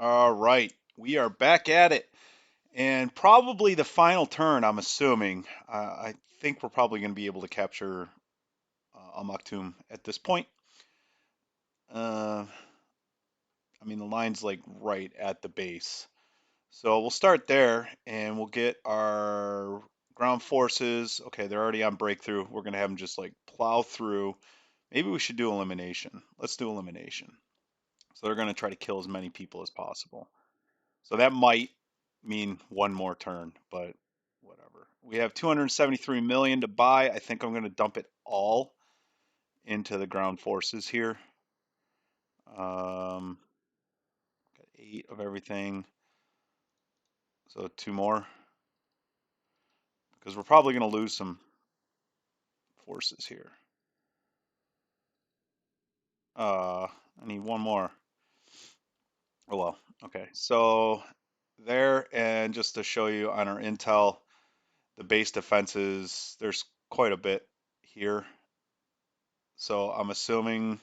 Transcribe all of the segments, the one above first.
All right, we are back at it, and probably the final turn. I'm assuming. I think we're probably going to be able to capture Al Maktoum at this point. Uh, I mean, the line's like right at the base, so we'll start there, and we'll get our ground forces. Okay, they're already on breakthrough. We're going to have them just like plow through. Maybe we should do elimination. Let's do elimination. So they're going to try to kill as many people as possible. So that might mean one more turn, but whatever. We have 273 million to buy. I think I'm going to dump it all into the ground forces here. Got 8 of everything. So 2 more. Because we're probably going to lose some forces here. I need 1 more. Oh well. Okay. So there, and just to show you on our intel, the base defenses, there's quite a bit here. So I'm assuming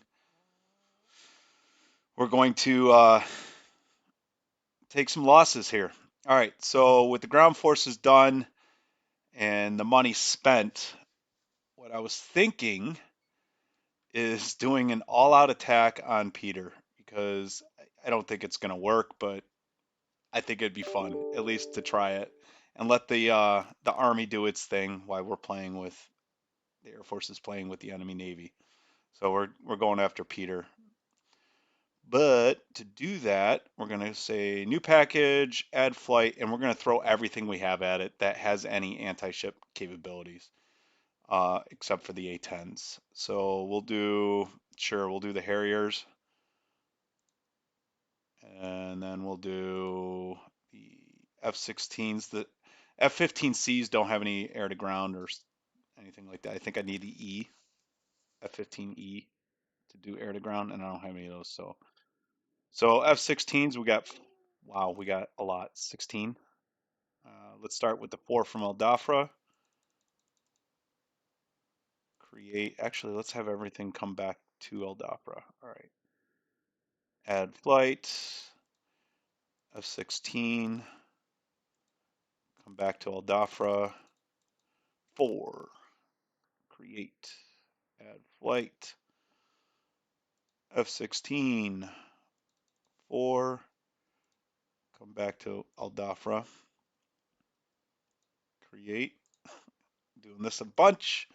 we're going to take some losses here. All right, so with the ground forces done and the money spent, what I was thinking is doing an all-out attack on Peter because I don't think it's going to work, but I think it'd be fun at least to try it and let the army do its thing while we're playing with the Air Force is playing with the enemy navy. So we're going after Peter. But to do that, we're going to say new package, add flight, and we're going to throw everything we have at it that has any anti-ship capabilities, except for the A-10s. So we'll do the Harriers, and then we'll do the F-16s. The F-15Cs don't have any air to ground or anything like that. I think I need the F-15E to do air to ground, and I don't have any of those. So F-16s, wow, we got a lot, 16. Let's start with the 4 from El Dafra. Actually, let's have everything come back to El Dafra. All right. Add flight, F-16, come back to El Dafra. 4, create, add flight, F-16, 4, come back to El Dafra. Create, doing this a bunch.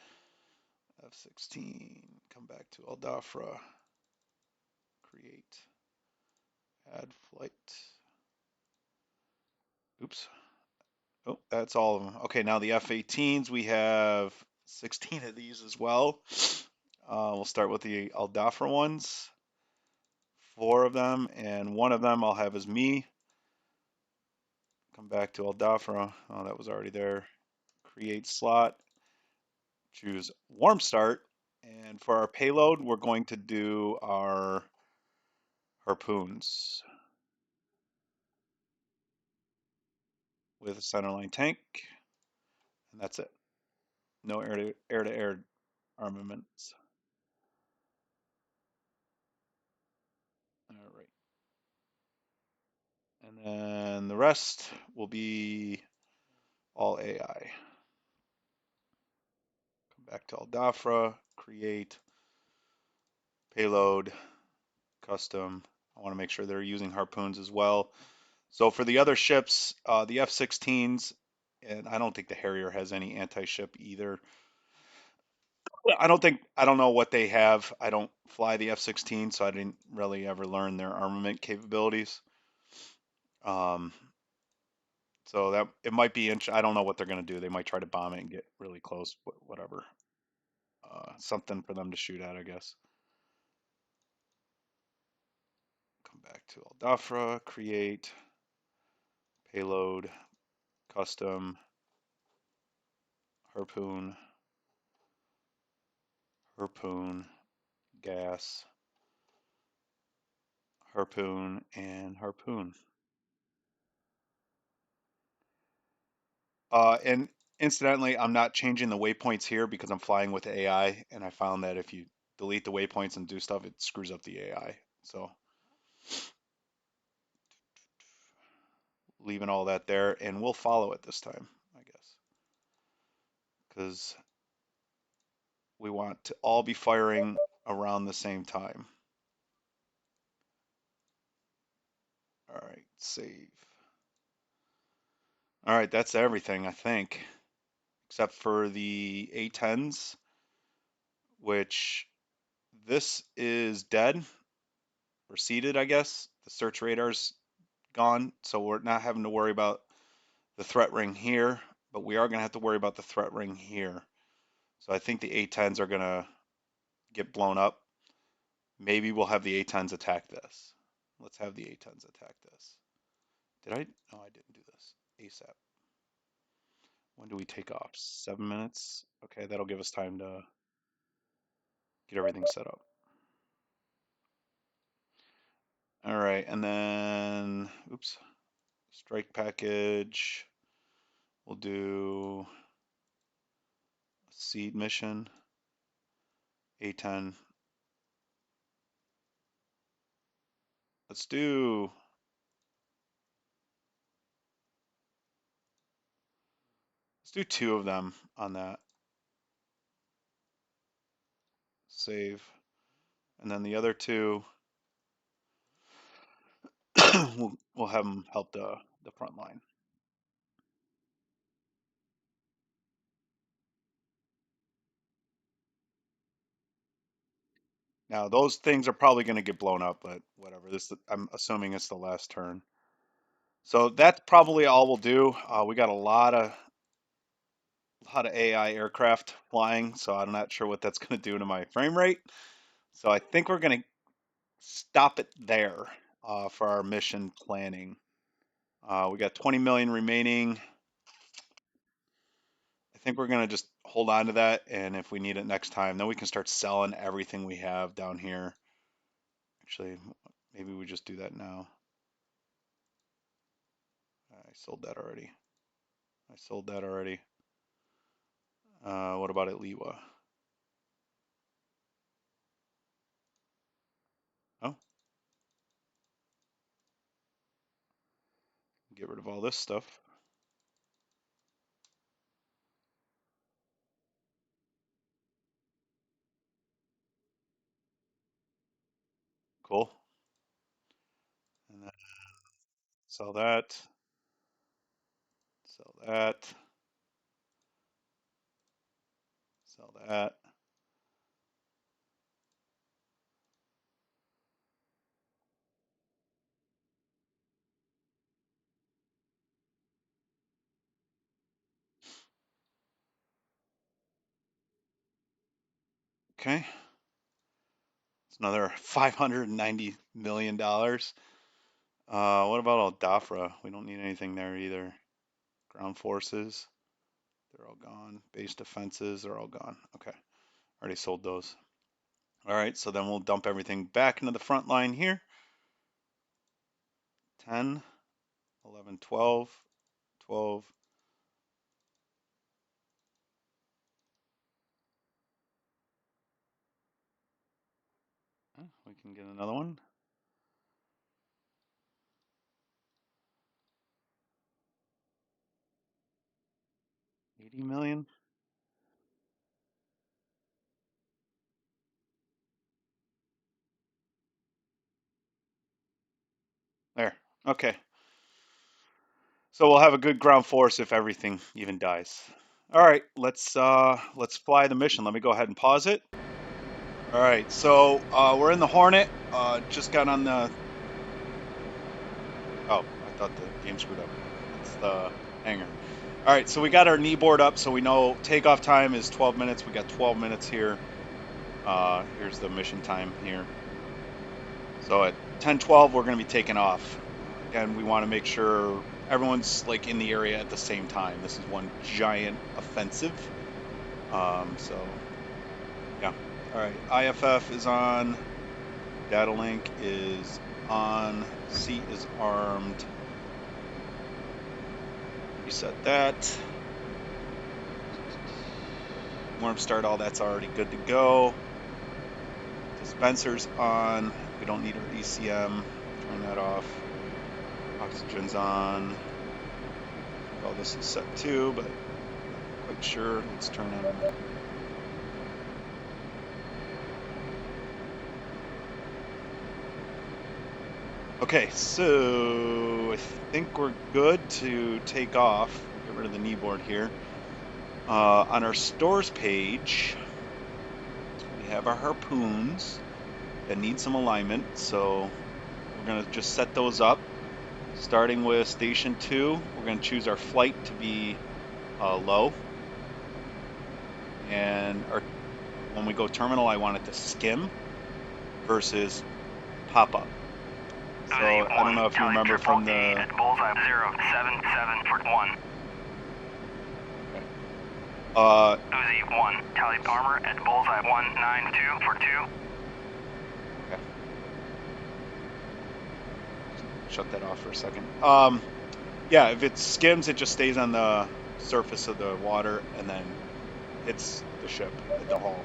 F-16, come back to El Dafra. Create, add flight. Oops. Oh, that's all of them. Okay, now the F-18s, we have 16 of these as well. We'll start with the Al Dhafra ones. 4 of them, and 1 of them I'll have as me. Come back to Al Dhafra. Oh, that was already there. Create slot. Choose warm start. And for our payload, we're going to do our harpoons with a centerline tank, and that's it. No air-to-air armaments. All right. And then the rest will be all AI. Come back to Al Dhafra, create, payload, custom. I want to make sure they're using harpoons as well. So for the other ships, the F-16s, and I don't think the Harrier has any anti-ship either. I don't know what they have. I don't fly the F-16, so I didn't really ever learn their armament capabilities. Um, so that it might be, I don't know what they're going to do. They might try to bomb it and get really close, but whatever. Something for them to shoot at, I guess. Come back to Al Dhafra, create, payload, custom, harpoon, harpoon, gas, harpoon, and harpoon. And incidentally, I'm not changing the waypoints here because I'm flying with AI, and I found that if you delete the waypoints and do stuff, it screws up the AI. So leaving all that there, and we'll follow it this time, I guess, because we want to all be firing around the same time. All right, save. All right, that's everything, I think, except for the A10s, which this is dead or seeded, I guess. The search radar's gone, so we're not having to worry about the threat ring here, but we are going to have to worry about the threat ring here. So I think the A10s are going to get blown up. Maybe we'll have the A10s attack this. Let's have the A10s attack this. Did I? No, I didn't do this. ASAP. When do we take off? 7 minutes? Okay, that'll give us time to get everything set up. All right, and then, oops, strike package. We'll do a seed mission, A10. Let's do two of them on that. Save. And then the other two, we'll have them help the front line. Now those things are probably going to get blown up, but whatever. I'm assuming it's the last turn. So that's probably all we'll do. We got a lot of AI aircraft flying, so I'm not sure what that's going to do to my frame rate. So I think we're going to stop it there for our mission planning. We got 20 million remaining. I think we're going to just hold on to that, and if we need it next time, then we can start selling everything we have down here. Actually, maybe we just do that now. I sold that already. What about at Liwa? Oh, get rid of all this stuff. Cool. And then sell that. Sell that. Sell that. Okay. It's another $590 million. What about Al Dhafra? We don't need anything there either. Ground forces, they're all gone. Base defenses, they're all gone. Okay. Already sold those. All right, so then we'll dump everything back into the front line here. 10, 11, 12, 12. We can get another one. 80 million. There. Okay. So we'll have a good ground force if everything even dies. All right, let's fly the mission. Let me go ahead and pause it. All right, so we're in the Hornet. Just got on the. Oh, I thought the game screwed up. It's the hangar. All right, so we got our knee board up, so we know takeoff time is 12 minutes. We got 12 minutes here. Here's the mission time here. So at 10:12, we're going to be taking off. Again, we want to make sure everyone's like in the area at the same time. This is one giant offensive. So yeah. All right, IFF is on. Data link is on. Seat is armed. Reset that. Warm start, all that's already good to go. Dispenser's on. We don't need our ECM. Turn that off. Oxygen's on. Oh, this is set 2, but not quite sure. Let's turn on. Okay, so I think we're good to take off. Get rid of the kneeboard here. On our stores page, we have our harpoons that need some alignment, so we're going to just set those up. Starting with station 2, we're going to choose our flight to be low. And when we go terminal, I want it to skim versus pop up. So I don't know if you remember from the... At bullseye 077 for 1. Uzi 1, tally armor at bullseye 192 for 2. Okay. Shut that off for a second. Yeah, if it skims, it just stays on the surface of the water and then hits the ship at the hull.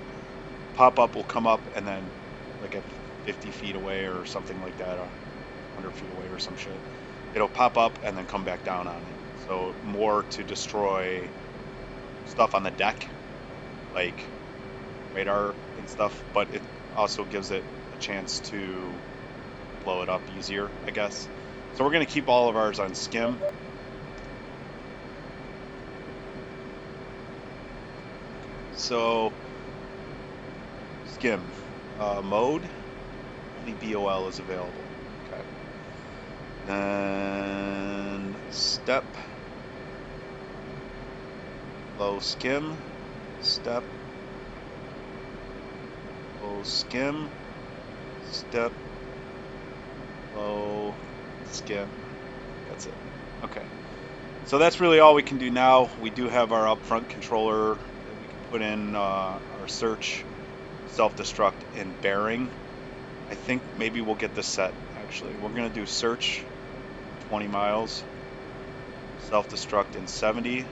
Pop up will come up and then like at 50 feet away or something like that, or 100 feet away or some shit. It'll pop up and then come back down on it. So more to destroy stuff on the deck, like radar and stuff, but it also gives it a chance to blow it up easier, I guess. So we're going to keep all of ours on skim. So skim mode, only BOL is available. Okay. And step, low skim, step, low skim, step, low skim. That's it. Okay. So that's really all we can do now. We do have our upfront controller that we can put in our search, self-destruct, and bearing. I think maybe we'll get this set, actually. We're going to do search 20 miles, self-destruct in 70,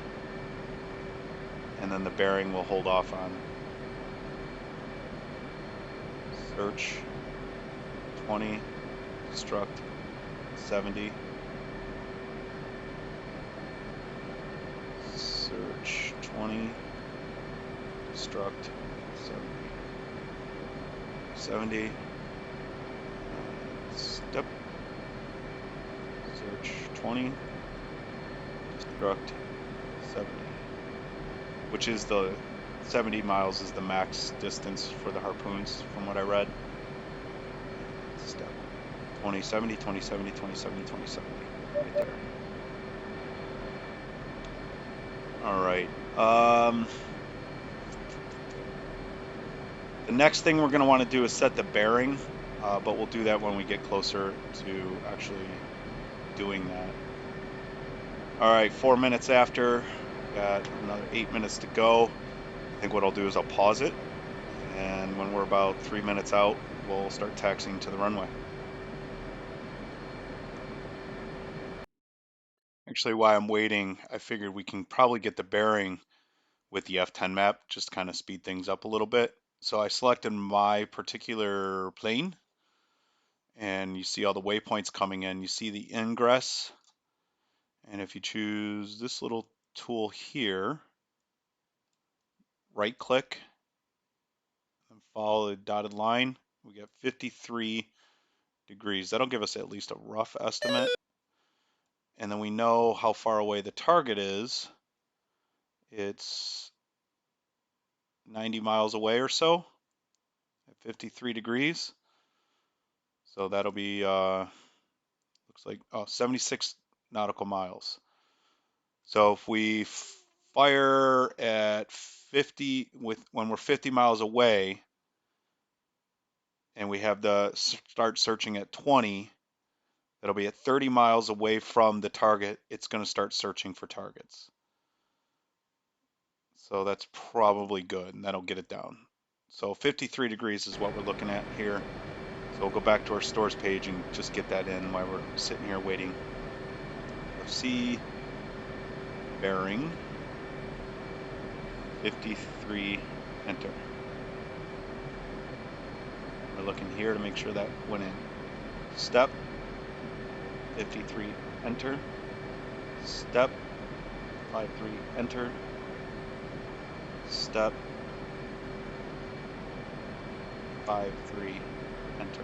and then the bearing we'll hold off on. Search 20, destruct 70. Search 20, destruct 70. Step. Search 20, destruct 70. Which is the 70 miles is the max distance for the harpoons, from what I read. Step 2070, 2070, 2070, 2070. Right there. All right. The next thing we're going to want to do is set the bearing, but we'll do that when we get closer to actually doing that. All right, 4 minutes after, got another 8 minutes to go. I think what I'll do is I'll pause it, and when we're about 3 minutes out, we'll start taxiing to the runway. Actually, while I'm waiting, I figured we can probably get the bearing with the F10 map, just kind of speed things up a little bit. So I selected my particular plane, and you see all the waypoints coming in. You see the ingress, and if you choose this little tool here, right click and follow the dotted line, we get 53 degrees. That'll give us at least a rough estimate. And then we know how far away the target is. It's 90 miles away or so at 53 degrees. So that'll be, looks like 76 nautical miles. So if we fire at 50 when we're 50 miles away, and we have the start searching at 20, that'll be at 30 miles away from the target. It's going to start searching for targets. So that's probably good, and that'll get it down. So 53 degrees is what we're looking at here. So we'll go back to our stores page and just get that in while we're sitting here waiting. FC bearing 53, enter. We're looking here to make sure that went in. Step 53, enter. Step 53, enter. Step. 53, enter.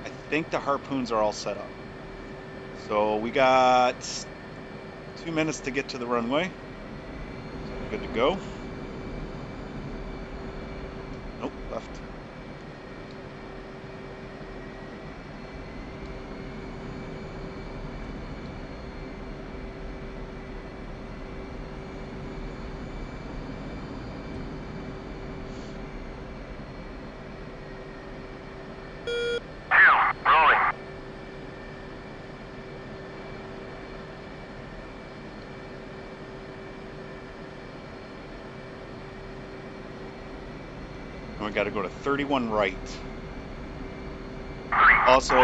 I think the harpoons are all set up. So we got 2 minutes to get to the runway. So we're good to go. Nope, left. Rolling. And we got to go to 31 right. Also,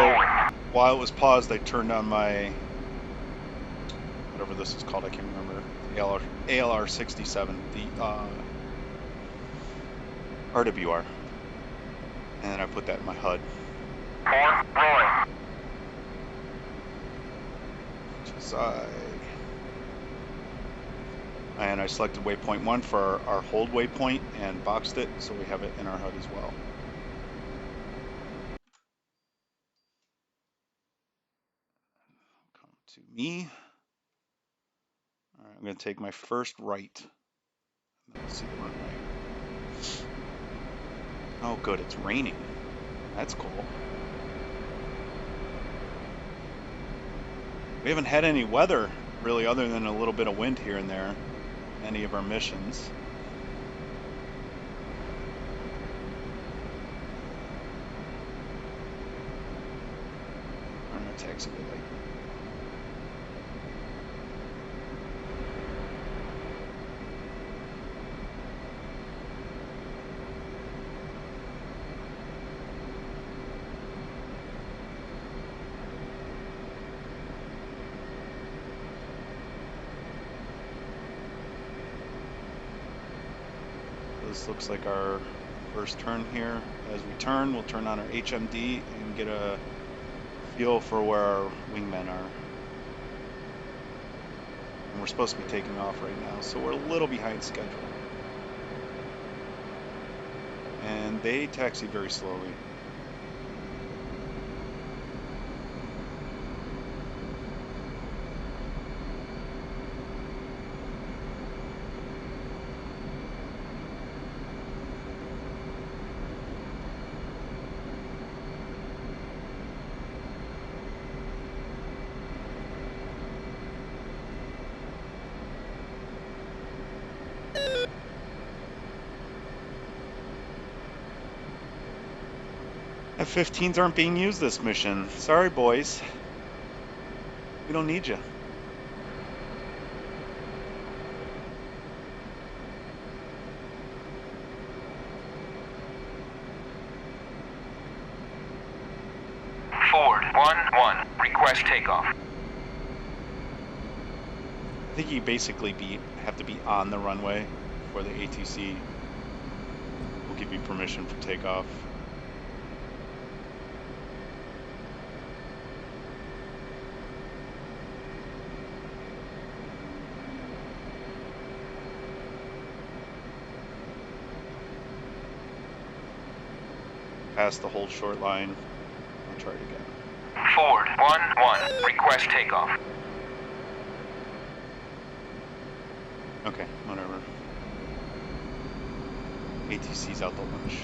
while it was paused, I turned on my, whatever this is called, I can't remember, the ALR 67, the RWR. And then I put that in my HUD. 4, rolling. And I selected waypoint 1 for our hold waypoint and boxed it, so we have it in our HUD as well. Come to me. All right, I'm going to take my first right. And then we'll see the runway. Oh, good, it's raining. That's cool. We haven't had any weather, really, other than a little bit of wind here and there, in any of our missions. I'm going to taxiway light. This looks like our first turn here. As we turn, we'll turn on our HMD and get a feel for where our wingmen are. And we're supposed to be taking off right now, so we're a little behind schedule. And they taxi very slowly. F-15s aren't being used this mission. Sorry, boys. We don't need you. Ford 1-1. Request takeoff. I think you basically have to be on the runway for the ATC will give you permission for takeoff. Past the hold short line. I'll try it again. Ford 1-1. Request takeoff. Okay, whatever. ATC's out the lunch.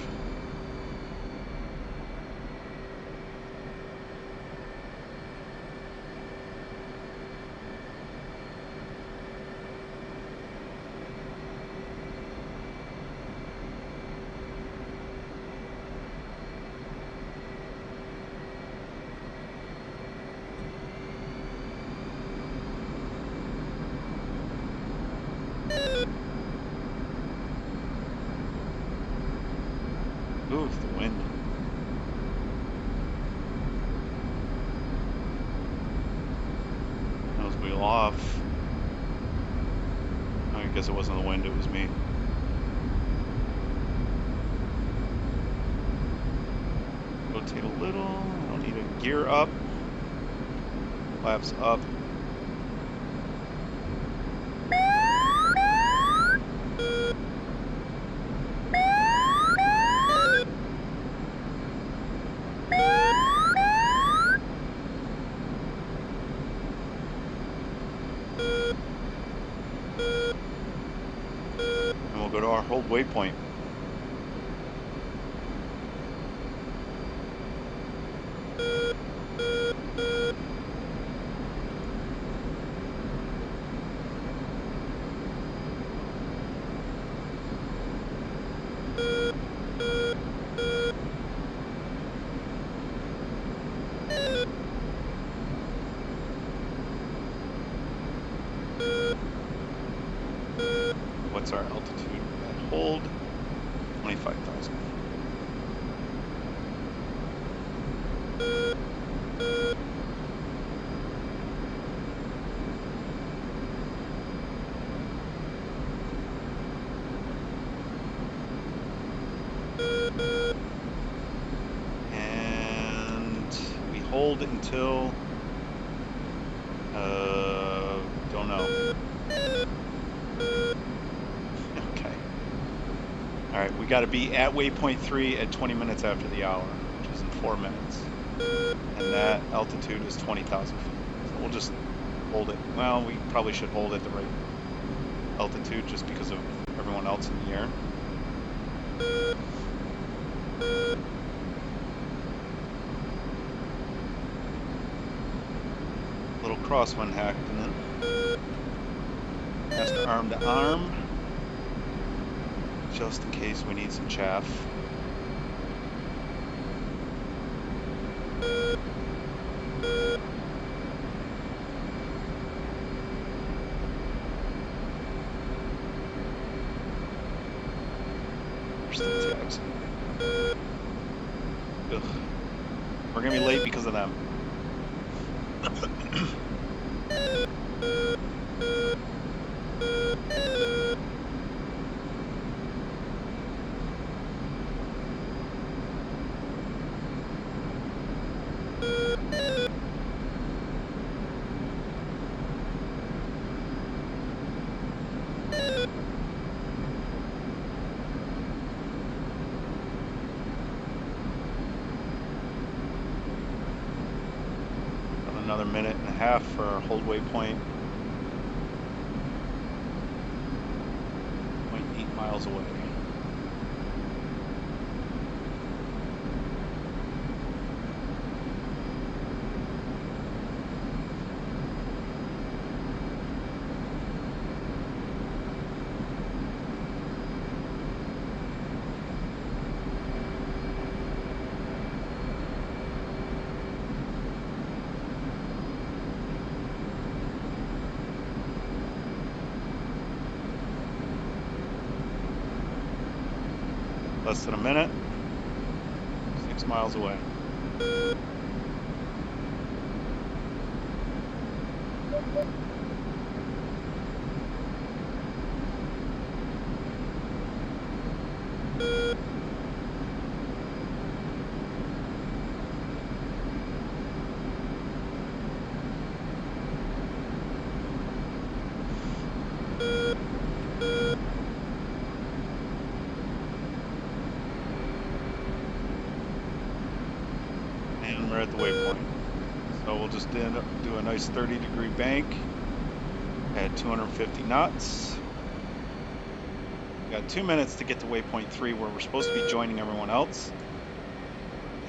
Ooh, it's the wind. Nose wheel off. I guess it wasn't the wind, it was me. Rotate a little. I don't need a gear up. Flaps up. our hold waypoint. What's our altitude at hold? 25,000. And we hold until, don't know. Okay. All right, we got to be at waypoint 3 at 20 minutes after the hour, which is in 4 minutes. And that altitude is 20,000 feet. So we'll just hold it. Well, we probably should hold at the right altitude just because of everyone else in the air. Little crosswind happening. Master arm to arm, just in case we need some chaff. There's the tags. Ugh. We're gonna be late because of them. Another minute and a half for our hold waypoint. 0.8 miles away. Less than a minute. 6 miles away. And we're at the waypoint. So we'll just end up do a nice 30-degree bank at 250 knots. We got 2 minutes to get to waypoint 3 where we're supposed to be joining everyone else.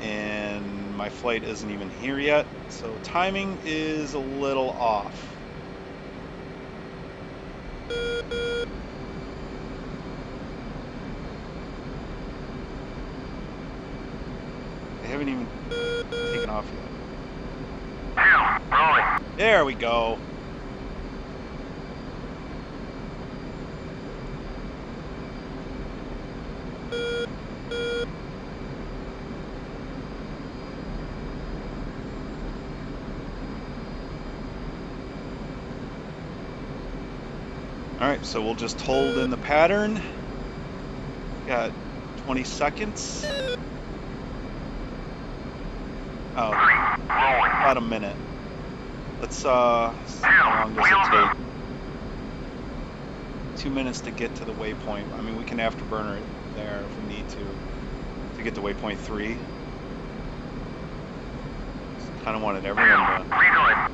And my flight isn't even here yet, so timing is a little off. They haven't even taken off yet. Rolling. There we go. All right, so we'll just hold in the pattern. Got 20 seconds. Oh, about a minute. Let's see how long does it take? 2 minutes to get to the waypoint. I mean, we can afterburner it there if we need to get to waypoint 3. Kind of wanted everyone to.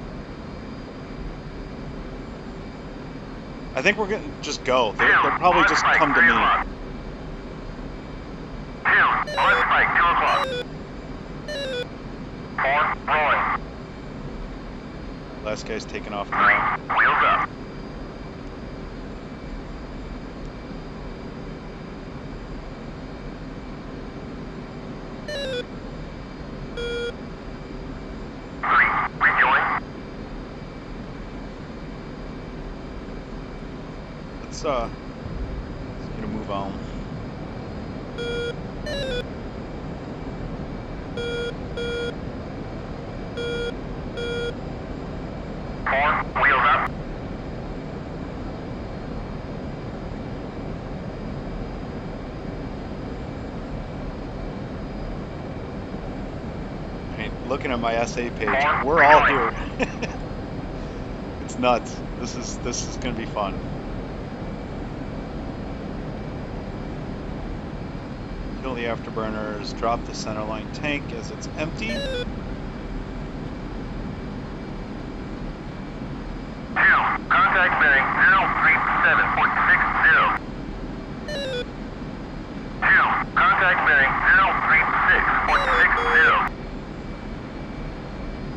I think we're gonna just go. They'll probably just come to me. 2, on spike, 2 o'clock. 4, rolling. Last guy's taking off 3, now. wheels up. Let's get a move on. Wheels up. Hey, looking at my SA page, we're all here. It's nuts. This is gonna be fun. Kill the afterburners, drop the centerline tank as it's empty. 2, contact bearing 037.60. 2, contact bearing 036.60.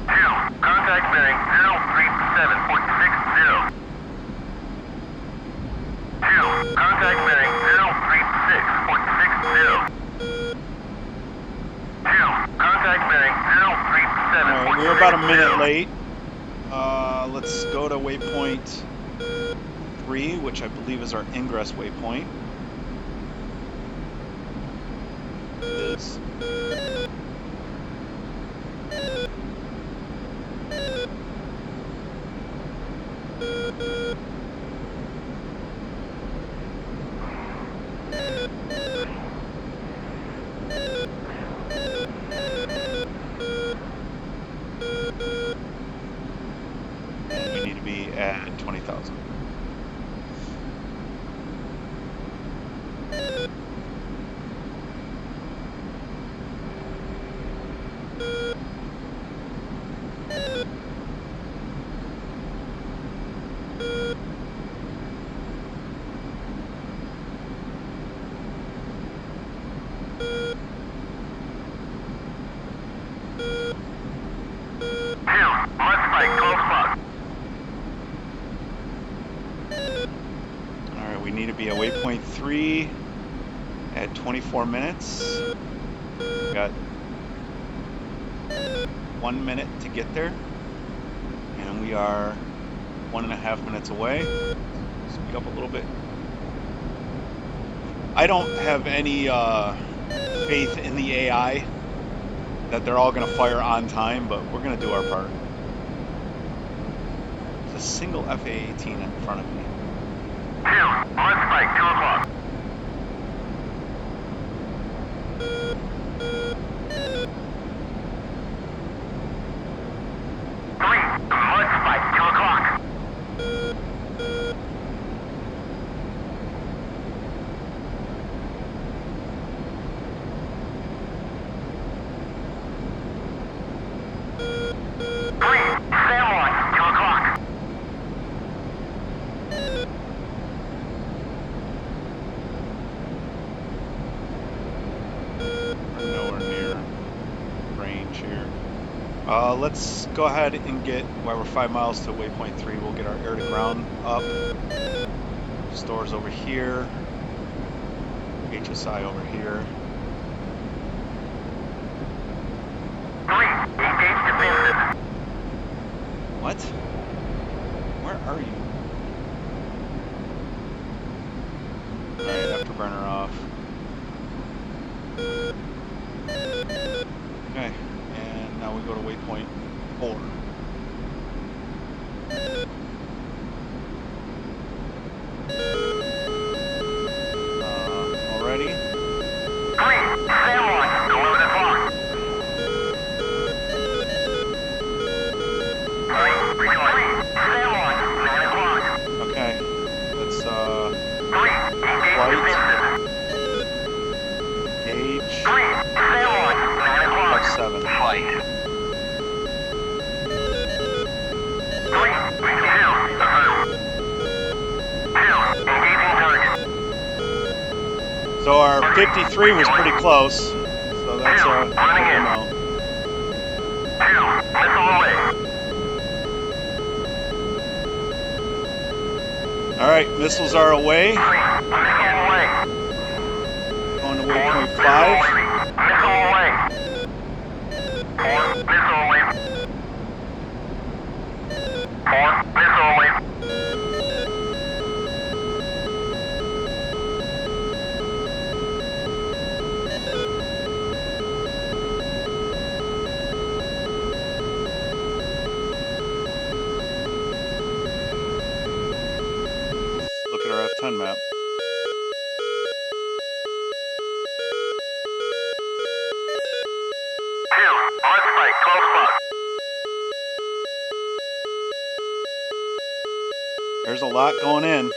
2, contact bearing 037.60. 2, contact bearing 036.60. 2, contact bearing 037.60. Alright, we're about a minute late. Let's go to waypoint 3, which I believe is our ingress waypoint. It is. And we need to be at 20,000. Alright, we need to be at waypoint 3 at 24 minutes. We've got 1 minute to get there. And we are 1.5 minutes away. Speed up a little bit. I don't have any faith in the AI that they're all going to fire on time, but we're going to do our part. There's a single FA-18 in front of me. 2, on spike, 2 o'clock. 3, on spike, 2 o'clock. 3, Sam 1, 2 o'clock. We're nowhere near range here. Let's go ahead and get, while we're 5 miles to waypoint 3, we'll get our air to ground up. Stores over here. HSI over here. 3, engage defensive. What? Where are you? Alright, afterburner off. Okay, and now we go to waypoint 4. Already? 3, Sam 1, 11 o'clock. 3, rejoin. Sam 1, 9 o'clock. Okay, let's 3, engage Flight. defensive. gauge 3, Sam 1, 9 o'clock. F7. Flight. 3, rejoin. 3, So our 53 was pretty close. So that's good to know. All right, missiles are away. Going to waypoint 5. Look at our F10 map. There's a lot going in.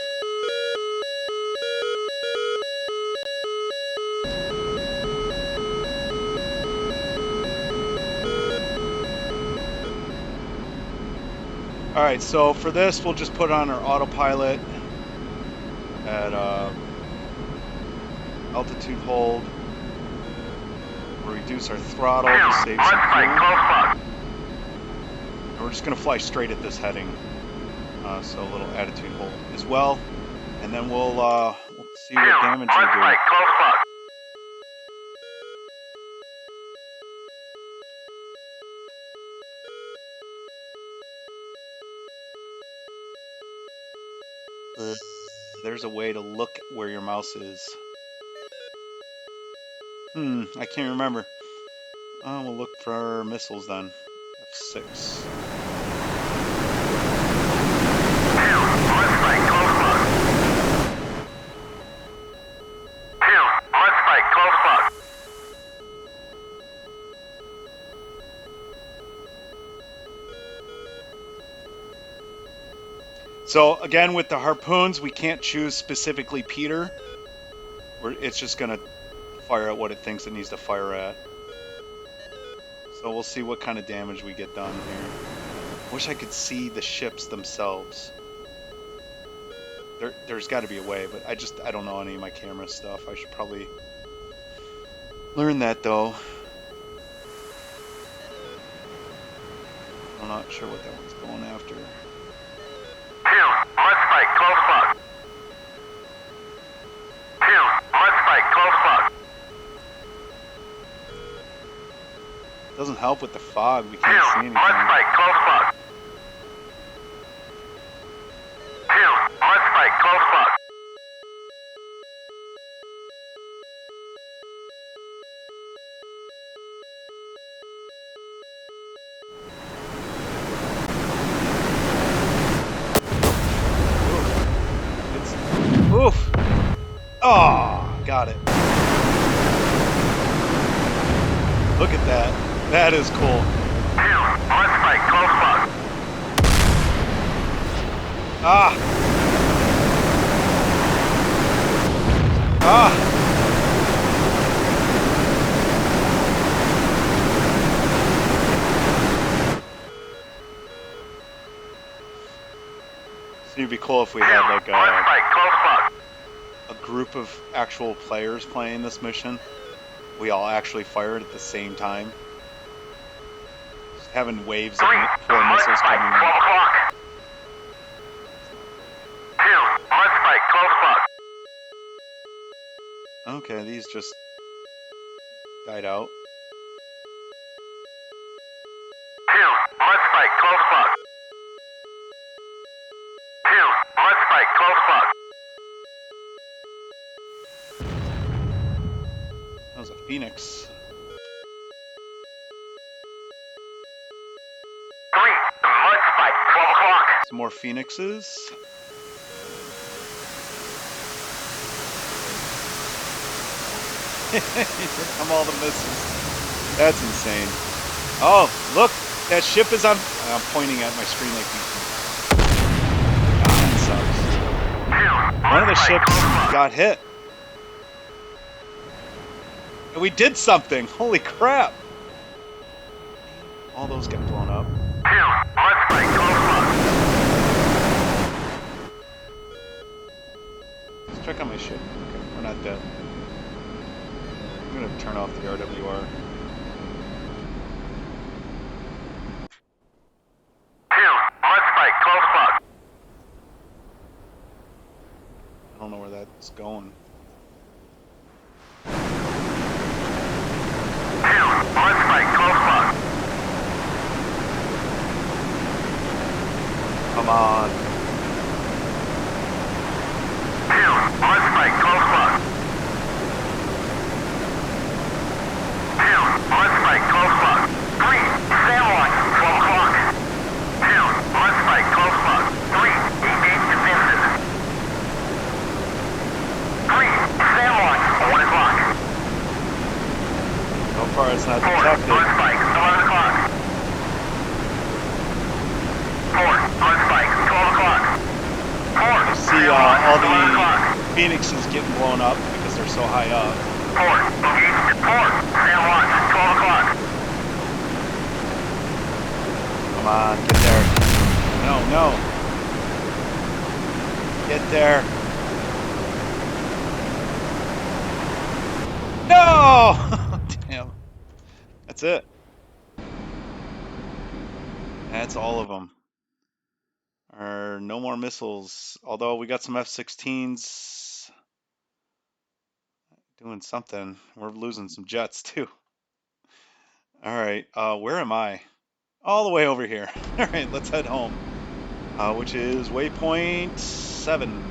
All right, so for this, we'll just put on our autopilot at altitude hold. We'll reduce our throttle to save some fuel. And we're just going to fly straight at this heading. So a little attitude hold as well. And then we'll see what damage we do. There's a way to look where your mouse is. I can't remember. We'll look for missiles then. F6. So again, with the harpoons, we can't choose specifically Peter. It's just gonna fire at what it thinks it needs to fire at. So we'll see what kind of damage we get done here. Wish I could see the ships themselves. There's got to be a way, but I don't know any of my camera stuff. I should probably learn that though. I'm not sure what that one's going after. Doesn't help with the fog. We can't see anything. Oof. Oh, got it. Look at that. That is cool. Ah. Ah. So it'd be cool if we had like a group of actual players playing this mission. We all actually fired at the same time. Just having waves of 4 missiles coming in. Okay, these just died out. That was a Phoenix. Some more Phoenixes. Here come all the missiles. That's insane. Oh, look! That ship is on... I'm pointing at my screen like you. God, that sucks. One of the ships got hit. And we did something! Holy crap! All those got blown up. Let's check on my ship. Okay, we're not dead. I'm gonna turn off the RWR. I don't know where that's going. Come on. So far it's not detected. You see all the Phoenixes getting blown up because they're so high up. Come on, get there. No, no. Get there. No! Damn. That's it. That's all of them. No more missiles. Although we got some F-16s doing something. We're losing some jets too. All right. Where am I? All the way over here. All right, let's head home. Which is waypoint 7.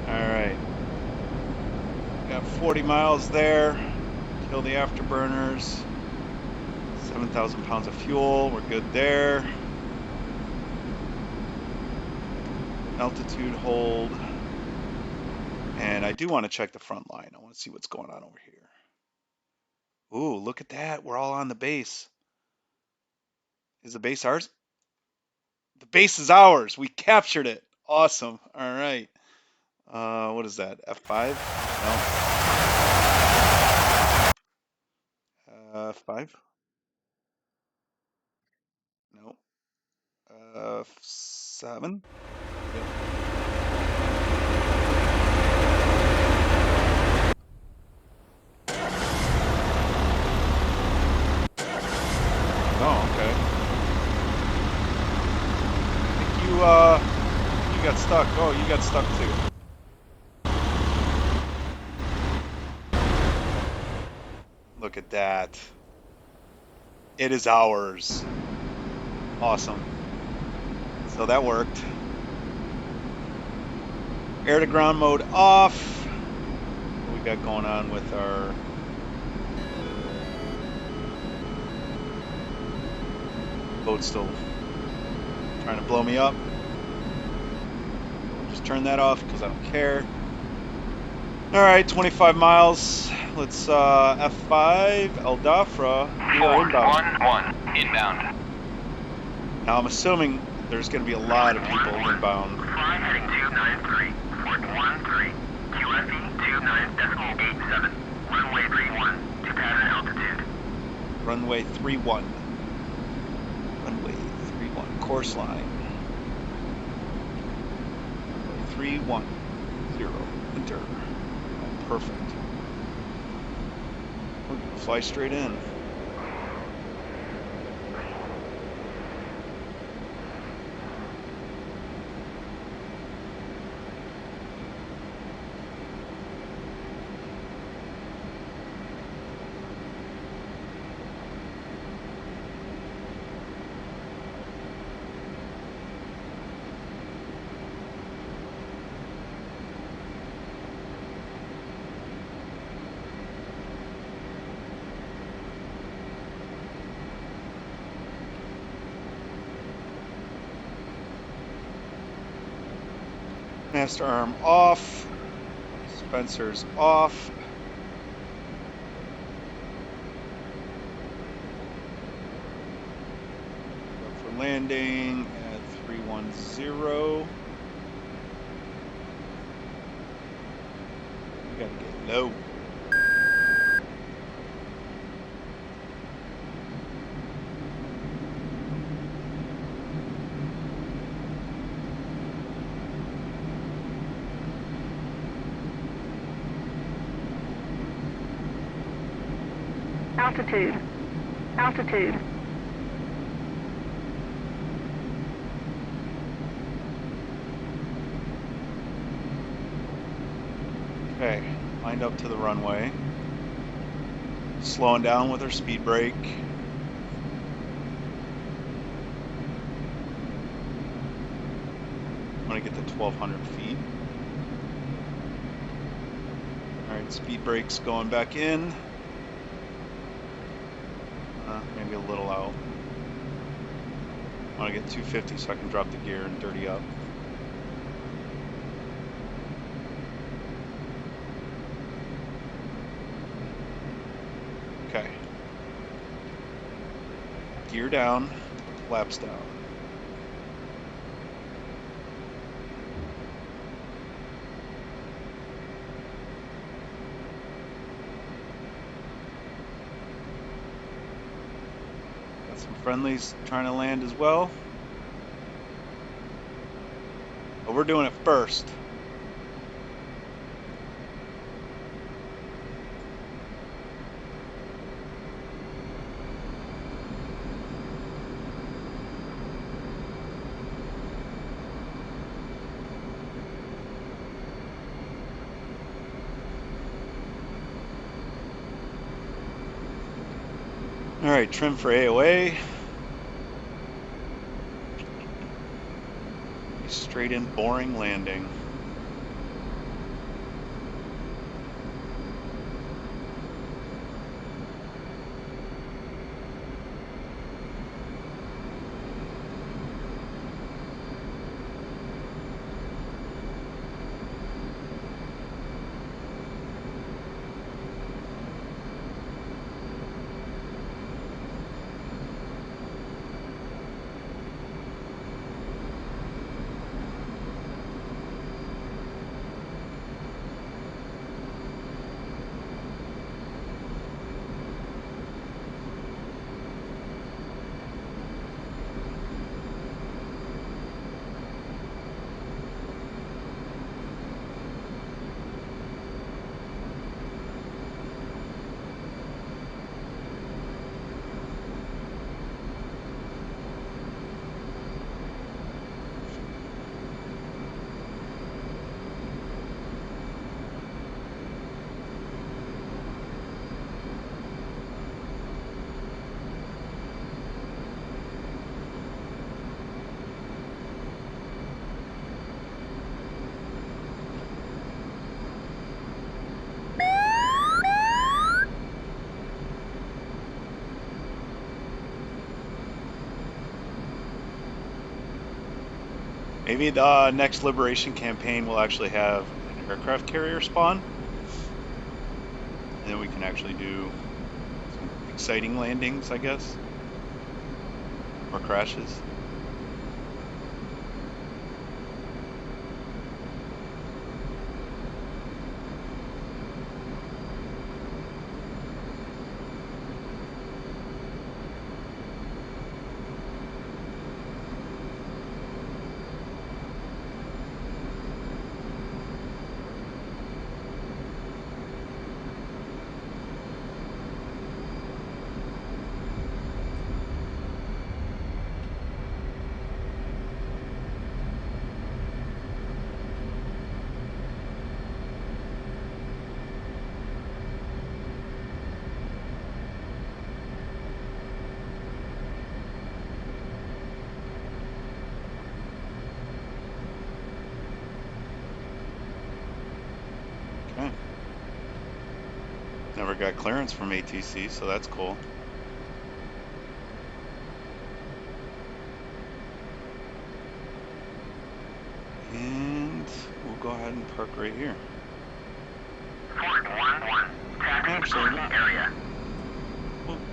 Alright. Got 40 miles there. Kill the afterburners. 7,000 pounds of fuel. We're good there. Altitude hold. And I do want to check the front line. I want to see what's going on over here. Ooh, look at that. We're all on the base. Is the base ours? The base is ours. We captured it. Awesome. All right. What is that? F5? No. F5? No. F7? Yep. Oh, okay. I think you got stuck. Oh, you got stuck too. Look at that. It is ours. Awesome. So that worked. Air to ground mode off. What we got going on with our boat still trying to blow me up. Just turn that off because I don't care. All right, 25 miles. Let's F5 El Dafra. We are inbound. 411 inbound. Now I'm assuming there's going to be a lot of people inbound. Fly heading 293, Fort 13, QFE 29.87, runway 31 to pattern altitude. Runway 31. Runway 31. Course line. Runway 310. Enter. Oh, perfect. We're going to fly straight in. Master arm off. Spencer's off. Up for landing at 210. We gotta get low. Altitude. Altitude. Okay, lined up to the runway. Slowing down with our speed brake. I'm gonna get to 1200 feet. All right, speed brake's going back in. Maybe a little out. I want to get 250 so I can drop the gear and dirty up. Okay. Gear down, flaps down. Got some friendlies trying to land as well. But we're doing it first. All right, trim for AOA. Straight in, boring landing. Maybe the next Liberation campaign will actually have an aircraft carrier spawn. And then we can actually do some exciting landings, I guess. Or crashes. Okay. Never got clearance from ATC, so that's cool. And we'll go ahead and park right here. Fort 1-1. Taxi Actually, parking no. area.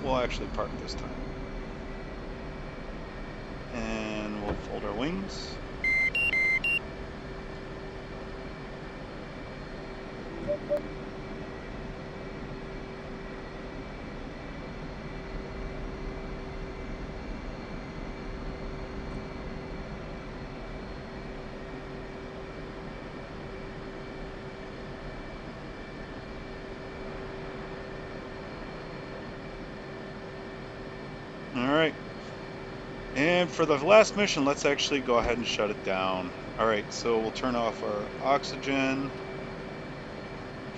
We'll actually park this time. And we'll fold our wings. All right. And for the last mission, let's actually go ahead and shut it down. All right, so we'll turn off our oxygen,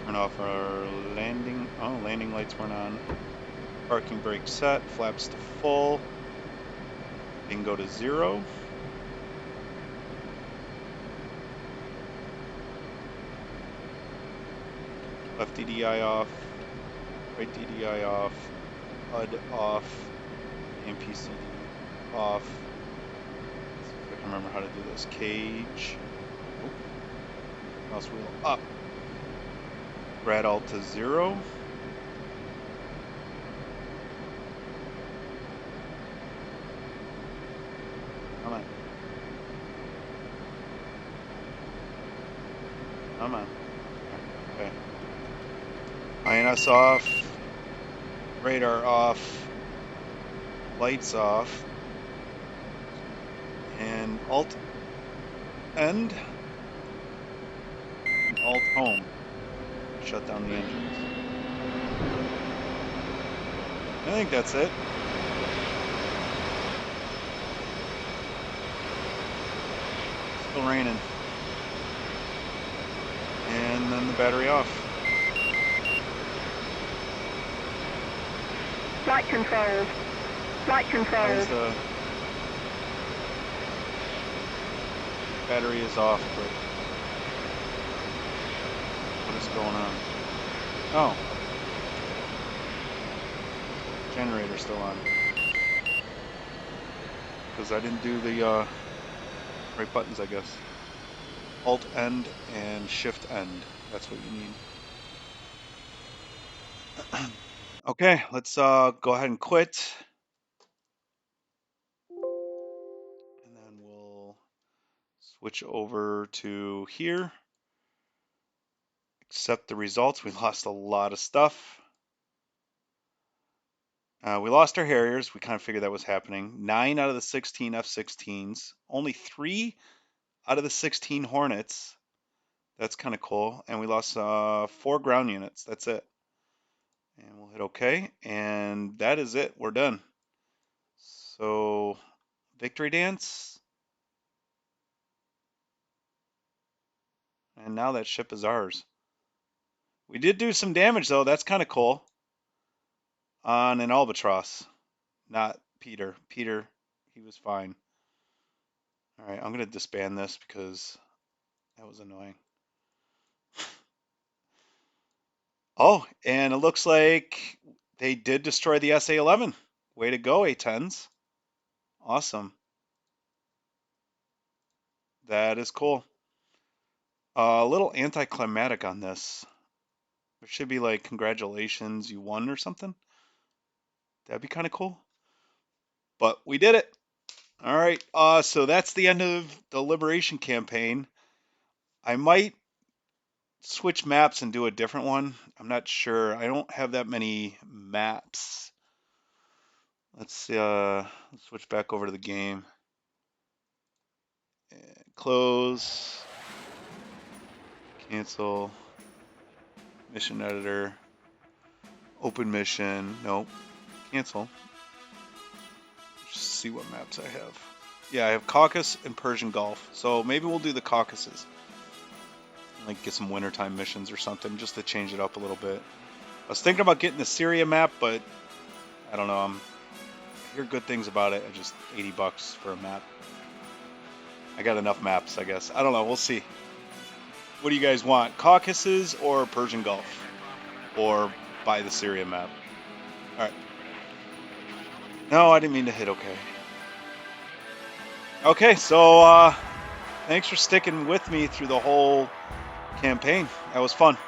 turn off our landing. Oh, landing lights weren't on. Parking brake set, flaps to full. Bingo to 0. Left DDI off, right DDI off, HUD off, AMPCD off. Let's see if I can remember how to do this. Cage. Nope. Mouse wheel up. Rad alt to 0. Come on. Come on. Okay. INS off. Radar off. Lights off. And alt end. And alt home. Shut down the engines. I think that's it. Still raining. And then the battery off. Flight controls. Flight controls. The battery is off, but what is going on? Oh. Generator still on. Because I didn't do the right buttons, I guess. Alt end and shift end. That's what you need. Okay, let's go ahead and quit. And then we'll switch over to here. Accept the results. We lost a lot of stuff. We lost our Harriers. We kind of figured that was happening. 9 out of the 16 F-16s. Only 3 out of the 16 Hornets. That's kind of cool. And we lost 4 ground units. That's it. And we'll hit OK. And that is it. We're done. So, victory dance. And now that ship is ours. We did do some damage, though. That's kind of cool. On an Albatross. Not Peter. Peter, he was fine. All right, I'm going to disband this because that was annoying. Oh, and it looks like they did destroy the SA-11. Way to go, A-10s. Awesome. That is cool. A little anticlimactic on this. There should be like, congratulations, you won or something. That'd be kind of cool. But we did it. All right, so that's the end of the Liberation campaign. I might switch maps and do a different one. I'm not sure. I don't have that many maps. Let's switch back over to the game. And close. Cancel. Mission editor. Open mission. Nope. Cancel. Just see what maps I have. Yeah, I have Caucasus and Persian Gulf. So maybe we'll do the Caucasus. Like get some wintertime missions or something just to change it up a little bit. I was thinking about getting the Syria map, but I don't know. I hear good things about it. Just $80 for a map. I got enough maps, I guess. I don't know. We'll see. What do you guys want? Caucasus or Persian Gulf? Or buy the Syria map? All right. No, I didn't mean to hit OK. Okay, so thanks for sticking with me through the whole campaign. That was fun.